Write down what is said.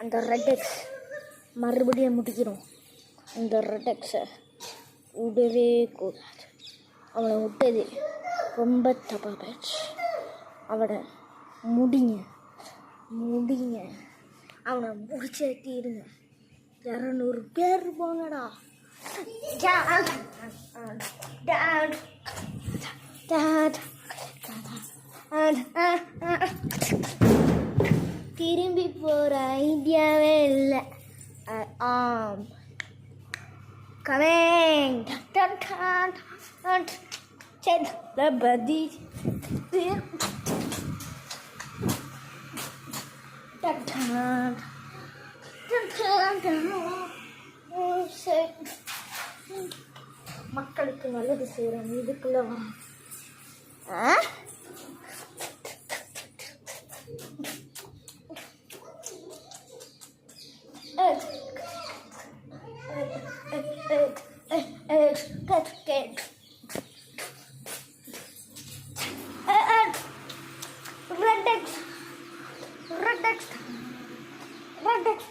அந்த red X மறுபடியும் முடிக்கிறோம். அந்த ரெட் எக்ஸை விடவே கூடாது. அவனை விட்டது ரொம்ப தப்பாக போயிடுச்சு. அவனை முடிங்க, அவனை முடிச்சே தீருங்க. 200 பேர் போங்கடா. திரும்பி போகிற ஐடியாவே இல்லை. கமிங் பதி மக்களுக்கு நல்லது செய்கிறோம். இதுக்குள்ள Red X.